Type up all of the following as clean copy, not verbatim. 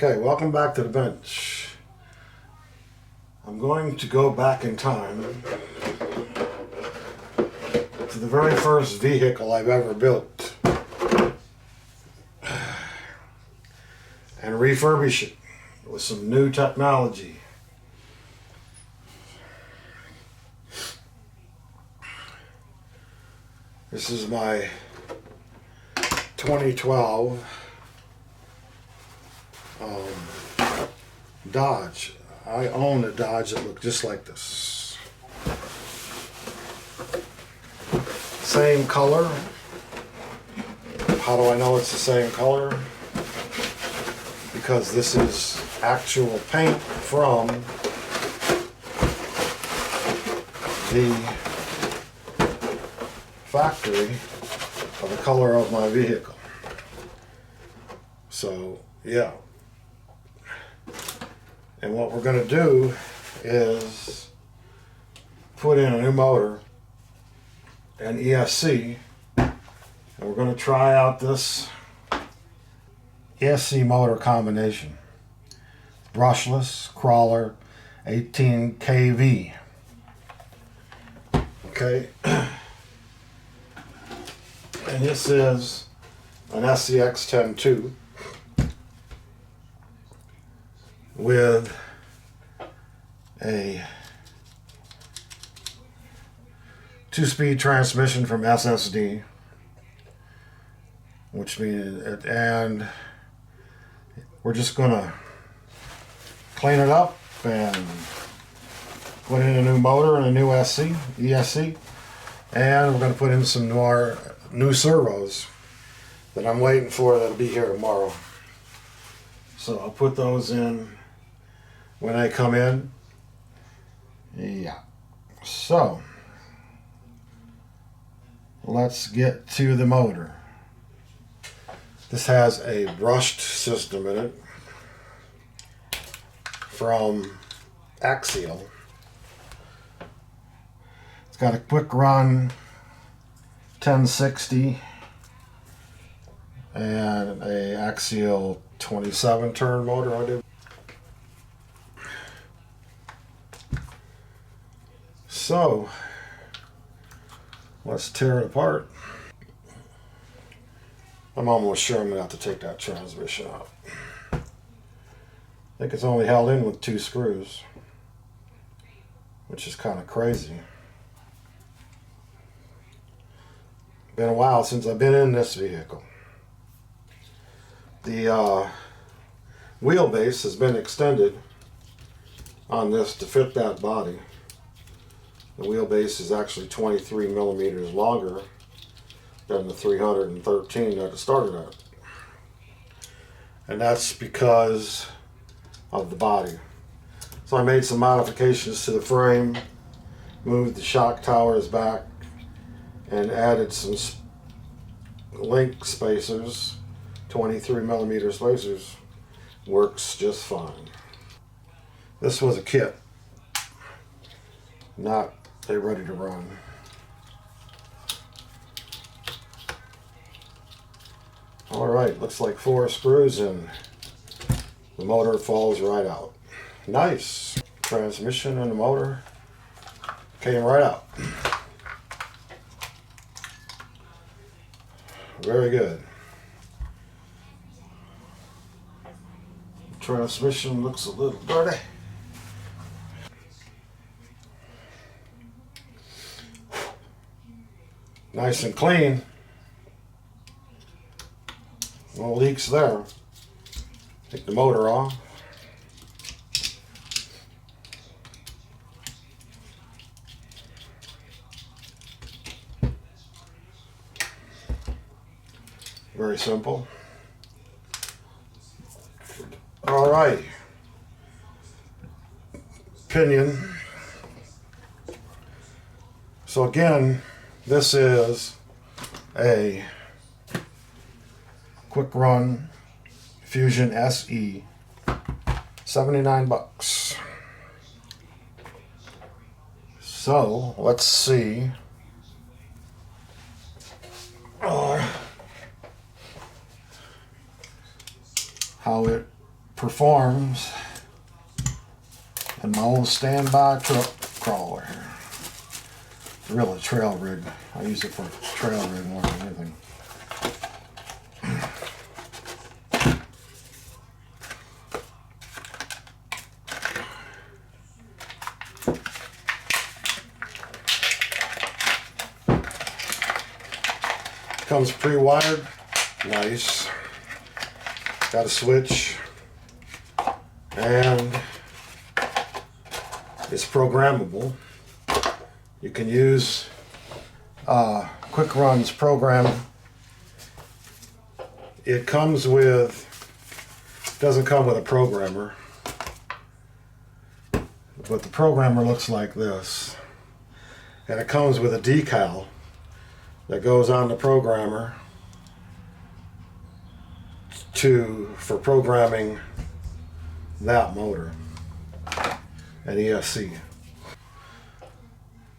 Okay, welcome back to the bench. I'm going to go back in time to the very first vehicle I've ever built and refurbish it with some new technology. This is my 2012 Dodge. I own a Dodge that looked just like this. Same color. How do I know it's the same color? Because this is actual paint from the factory of the color of my vehicle. So, yeah. And what we're going to do is put in a new motor and ESC, and we're going to try out this ESC motor combination. Brushless, crawler, 18 kV. Okay. And this is an SCX 10.2 with a 2-speed transmission from SSD, which means, and we're just gonna clean it up and put in a new motor and a new ESC, and we're gonna put in some new servos that I'm waiting for that'll be here tomorrow. So I'll put those in when I come in. Yeah. So let's get to the motor. This has a brushed system in it from Axial. It's got a quick run 1060 and a Axial 27 turn motor I do. So let's tear it apart. I'm almost sure I'm gonna have to take that transmission out. I think it's only held in with 2 screws, which is kind of crazy. Been a while since I've been in this vehicle. The wheelbase has been extended on this to fit that body. The wheelbase is actually 23 millimeters longer than the 313 that it started at. And that's because of the body. So I made some modifications to the frame, moved the shock towers back, and added some link spacers. 23 millimeter spacers. Works just fine. This was a kit, not a ready to run. Alright, looks like 4 screws and the motor falls right out. Nice. Transmission and the motor came right out. Very good. Transmission looks a little dirty. Nice and clean. No leaks there. Take the motor off. Very simple. All right. Pinion. So again, this is a quick run Fusion SE, 79 bucks. So let's see how it performs in my old standby truck crawler here. Really, trail rig. I use it for trail rig more than anything. Comes pre-wired, nice. Got a switch, and it's programmable. You can use Quick Run's program. It comes with, doesn't come with a programmer, but the programmer looks like this, and it comes with a decal that goes on the programmer for programming that motor at ESC.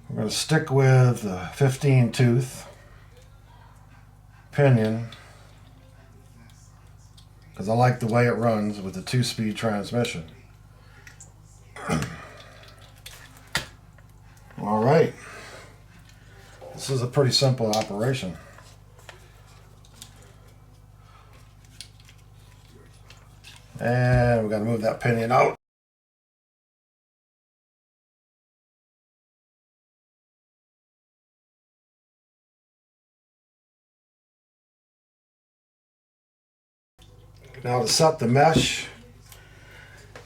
We're going to stick with the 15 tooth pinion because I like the way it runs with the 2-speed transmission. All right. This is a pretty simple operation. And we got to move that pinion out. Now to set the mesh,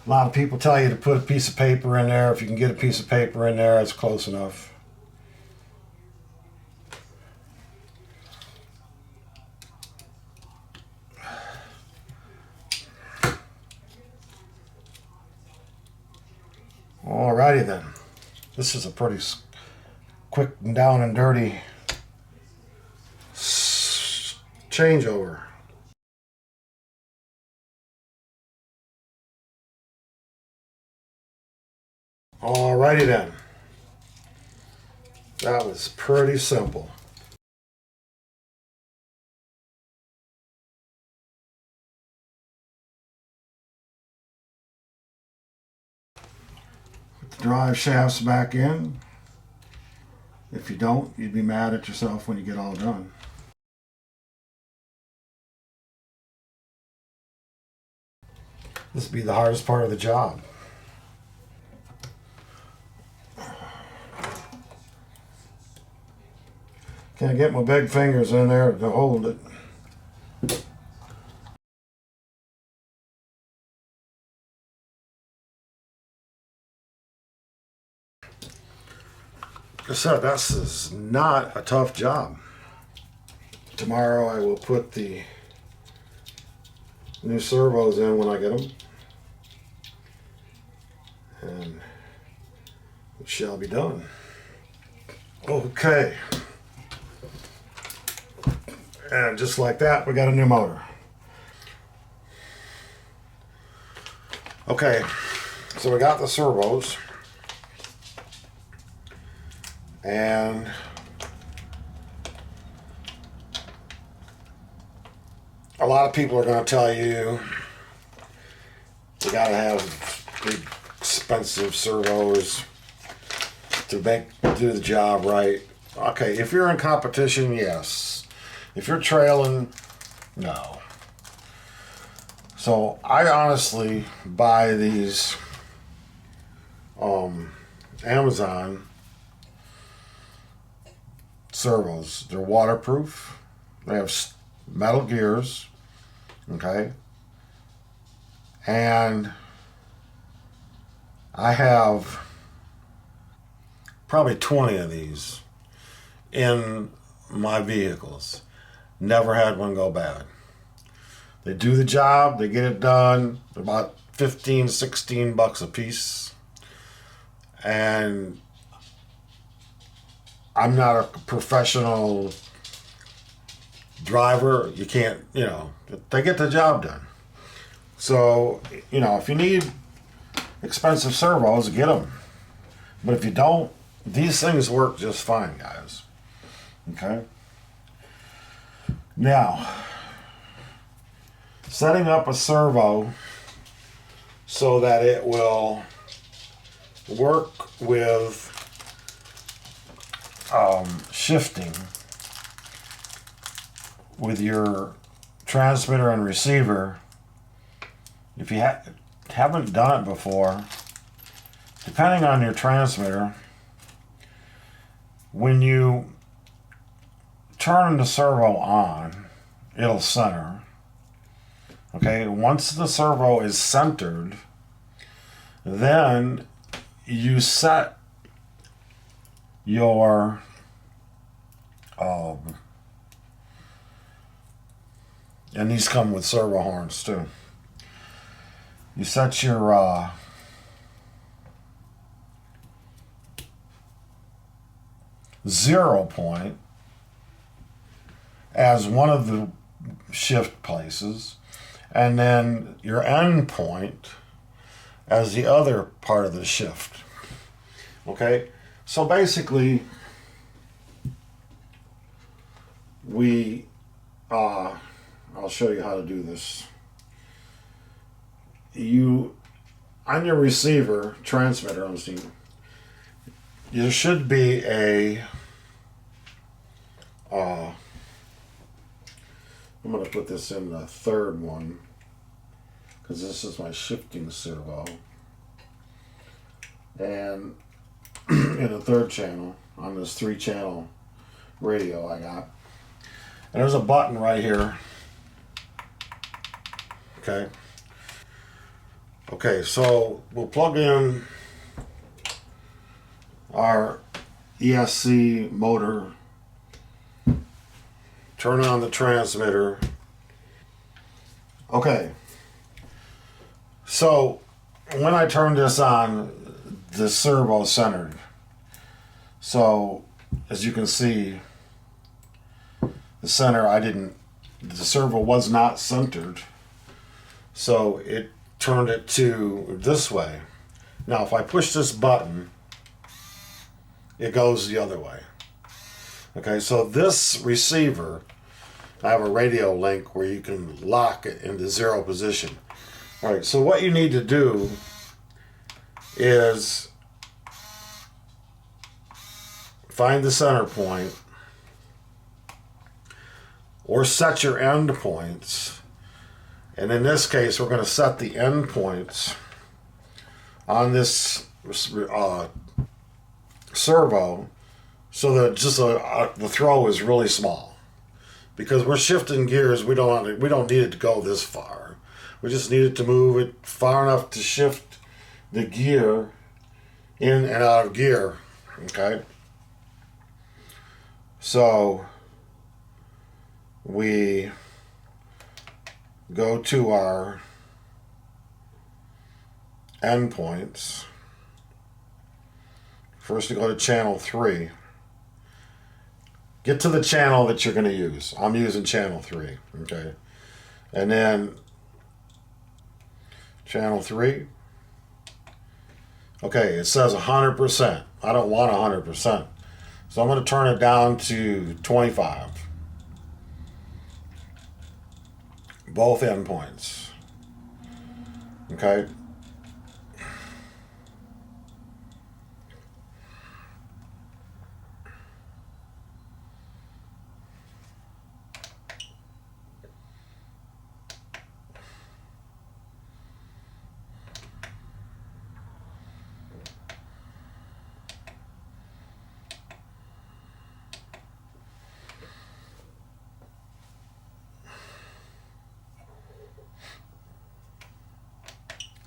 a lot of people tell you to put a piece of paper in there. If you can get a piece of paper in there, it's close enough. Alrighty then. This is a pretty quick and down and dirty changeover. Alrighty then. That was pretty simple. Put the drive shafts back in. If you don't, you'd be mad at yourself when you get all done. This would be the hardest part of the job. Can't get my big fingers in there to hold it. Like I said, this is not a tough job. Tomorrow I will put the new servos in when I get them. And it shall be done. Okay. And just like that, we got a new motor. Okay, so we got the servos. And a lot of people are going to tell you you got to have big, expensive servos to do the job right. Okay, if you're in competition, yes. If you're trailing, no. So I honestly buy these Amazon servos. They're waterproof. They have metal gears, okay? And I have probably 20 of these in my vehicles. Never had one go bad. They do the job, they get it done. They're about 15, 16 bucks a piece. And I'm not a professional driver. You can't, they get the job done. So, if you need expensive servos, get them. But if you don't, these things work just fine, guys. Okay? Now, setting up a servo so that it will work with shifting with your transmitter and receiver. If you haven't done it before, depending on your transmitter, when you turn the servo on, it'll center. Okay, once the servo is centered, then you set your and these come with servo horns too. You set your zero point as one of the shift places, and then your end point as the other part of the shift. Okay, so basically I'll show you how to do this. You, on your receiver transmitter, there should be a I'm going to put this in the third one because this is my shifting servo, and in the third channel on this 3-channel radio I got, and there's a button right here. Okay, so we'll plug in our ESC motor, turn on the transmitter. Okay, so when I turn this on, the servo centered. So as you can see, the center, the servo was not centered, so it turned it to this way. Now if I push this button, it goes the other way. Okay, so this receiver, I have a radio link where you can lock it into zero position. All right, so what you need to do is find the center point or set your end points. And in this case, we're going to set the end points on this servo so that just the throw is really small, because we're shifting gears. We don't need it to go this far. We just need it to move it far enough to shift the gear in and out of gear. Okay, so we go to our endpoints. First, you go to channel 3. Get to the channel that you're going to use. I'm using channel 3. Okay, and then channel 3. Okay, it says 100%. I don't want 100%, so I'm going to turn it down to 25. Both endpoints. Okay.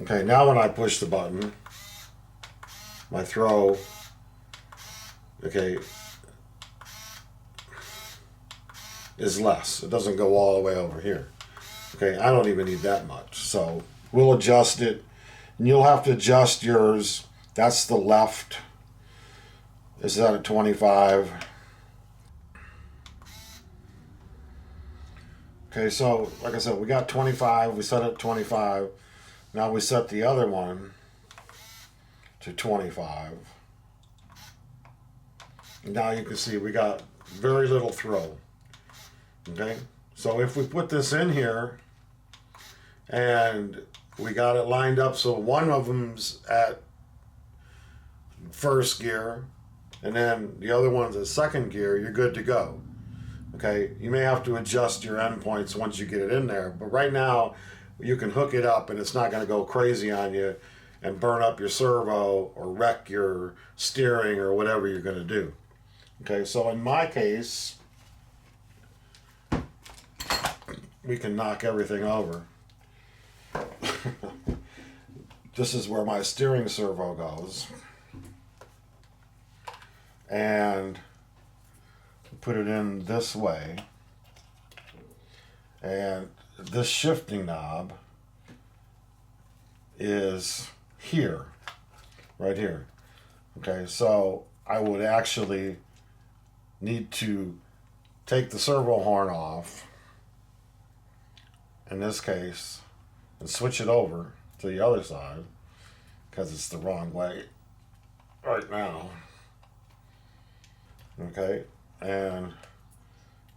Okay, now when I push the button, my throw, okay, is less. It doesn't go all the way over here. Okay, I don't even need that much. So we'll adjust it, and you'll have to adjust yours. That's the left. Is that at 25? Okay, so like I said, we got 25. We set it at 25. Now we set the other one to 25. Now you can see we got very little throw. Okay, so if we put this in here and We got it lined up so one of them's at first gear and then the other one's at second gear. You're good to go. Okay, you may have to adjust your endpoints once you get it in there, but right now you can hook it up and it's not going to go crazy on you and burn up your servo or wreck your steering or whatever you're going to do. Okay, so in my case, we can knock everything over. This is where my steering servo goes. And put it in this way. And this shifting knob is here, right here. Okay, so I would actually need to take the servo horn off, in this case, and switch it over to the other side, because it's the wrong way right now. Okay, and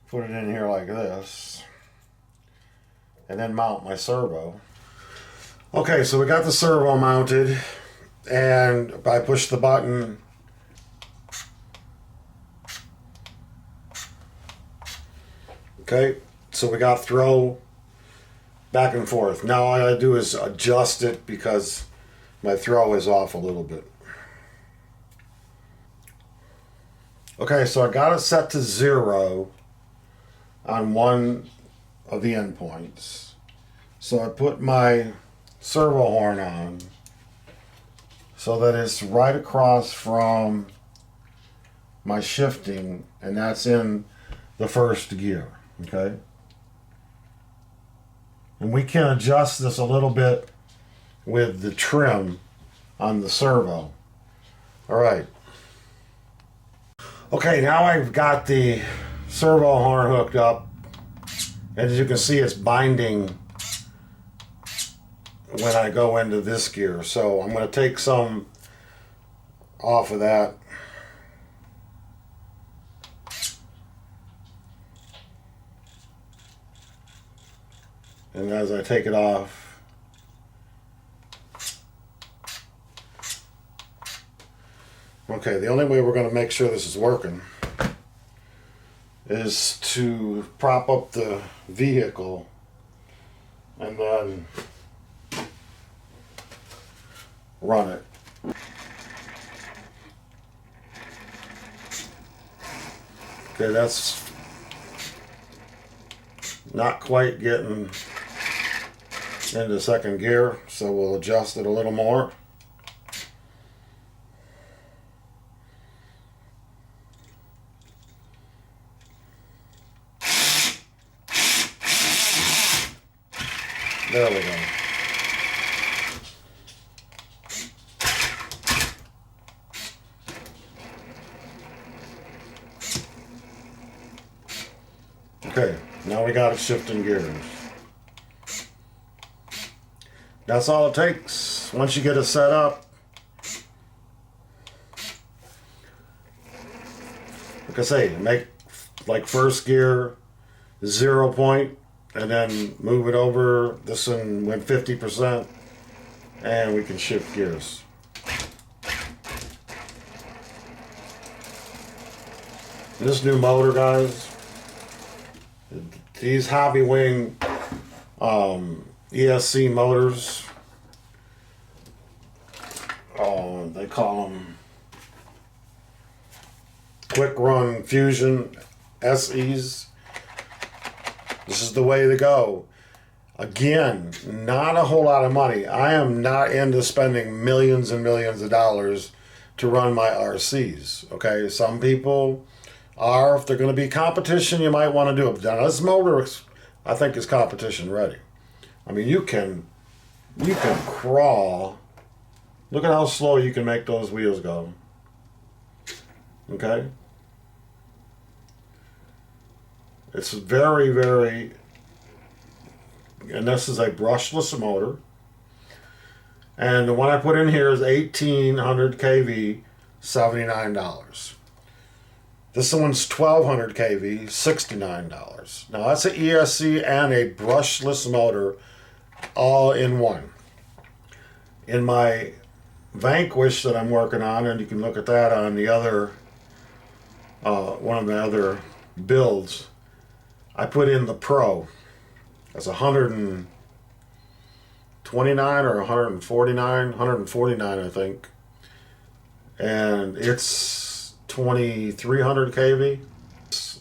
put it in here like this, and then mount my servo. Okay, so we got the servo mounted, and I push the button. Okay, so we got throw back and forth. Now all I gotta do is adjust it because my throw is off a little bit. Okay, so I got it set to 0 on one of the endpoints. So I put my servo horn on so that it's right across from my shifting, and that's in the first gear. Okay, and we can adjust this a little bit with the trim on the servo. All right. Okay, now I've got the servo horn hooked up. As you can see, it's binding when I go into this gear. So I'm going to take some off of that. And as I take it off, okay, the only way we're going to make sure this is working is to prop up the vehicle and then run it. Okay, that's not quite getting into second gear, so we'll adjust it a little more. There we go. Okay, now we got it shifting gears. That's all it takes. Once you get it set up, like I say, make like first gear 0 point, and then move it over. This one went 50%, and we can shift gears. This new motor, guys, these HobbyWing ESC motors, they call them Quick Run Fusion SEs. This is the way to go. Again, not a whole lot of money. I am not into spending millions and millions of dollars to run my RCs. Okay, some people are. If they're going to be competition, you might want to do it. Now, this motor, I think, is competition ready. I mean, you can crawl. Look at how slow you can make those wheels go. Okay? It's very, very, and this is a brushless motor. And the one I put in here is 1800 kV, $79. This one's 1200 kV, $69. Now that's an ESC and a brushless motor all in one. In my Vanquish that I'm working on, and you can look at that on the other, one of the other builds, I put in the Pro. That's 129 or 149, 149 I think. And it's 2300 kV.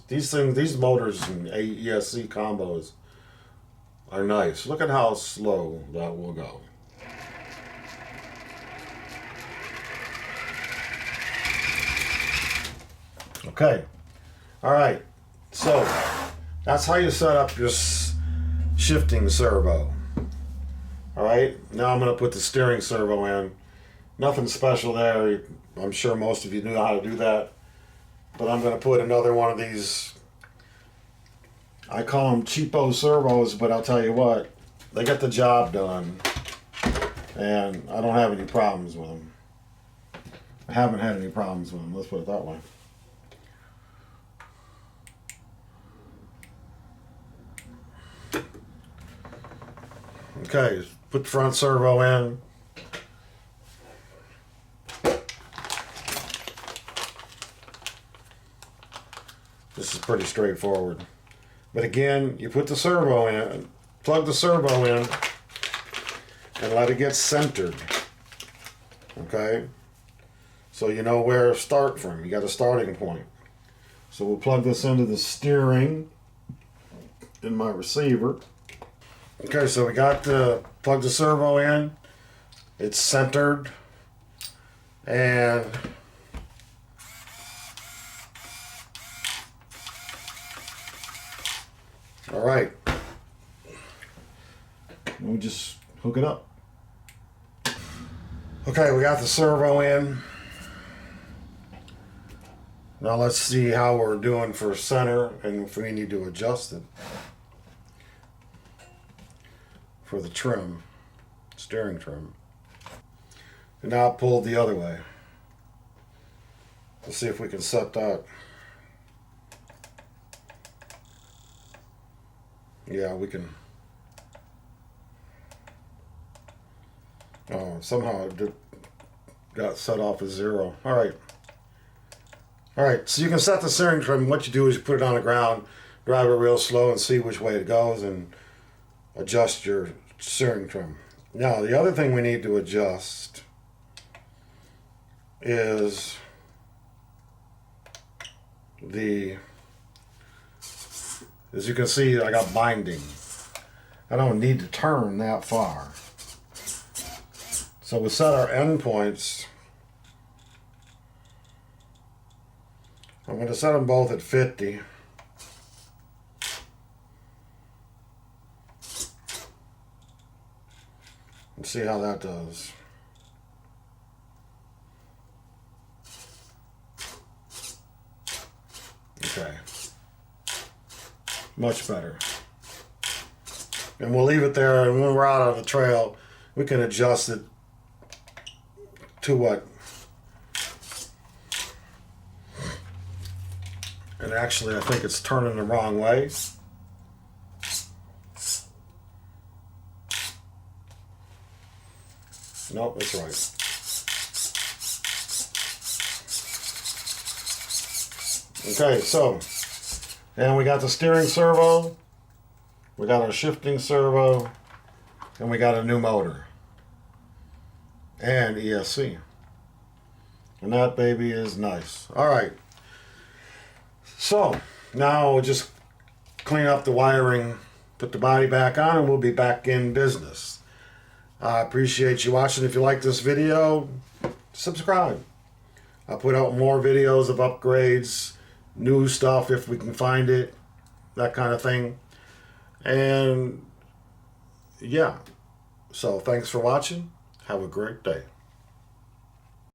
These motors and ESC combos are nice. Look at how slow that will go. Okay, all right, so that's how you set up your shifting servo. All right, now I'm going to put the steering servo in. Nothing special there. I'm sure most of you knew how to do that. But I'm going to put another one of these, I call them cheapo servos, but I'll tell you what, they get the job done. And I don't have any problems with them. I haven't had any problems with them, let's put it that way. Okay, put the front servo in. This is pretty straightforward. But again, you put the servo in, plug the servo in, and let it get centered. Okay? So you know where to start from. You got a starting point. So we'll plug this into the steering in my receiver. Okay, so we got the plug the servo in. It's centered. And all right. We'll just hook it up. Okay, we got the servo in. Now let's see how we're doing for center and if we need to adjust it for the trim, steering trim. And now pull the other way. Let's see if we can set that. Yeah, we can. Oh, somehow it got set off as 0. All right. All right, so you can set the steering trim. What you do is you put it on the ground, drive it real slow and see which way it goes and adjust your steering trim. Now, the other thing we need to adjust is as you can see, I got binding. I don't need to turn that far. So we set our endpoints. I'm going to set them both at 50. And see how that does. Okay. Much better. And we'll leave it there, and when we're out on the trail, we can adjust it to what. And actually, I think it's turning the wrong way. Nope, that's right. Okay, so, and we got the steering servo, we got our shifting servo, and we got a new motor. And ESC. And that baby is nice. All right. So, now we'll just clean up the wiring, put the body back on, and we'll be back in business. I appreciate you watching. If you like this video, subscribe. I'll put out more videos of upgrades, new stuff if we can find it, that kind of thing. And yeah, so thanks for watching. Have a great day.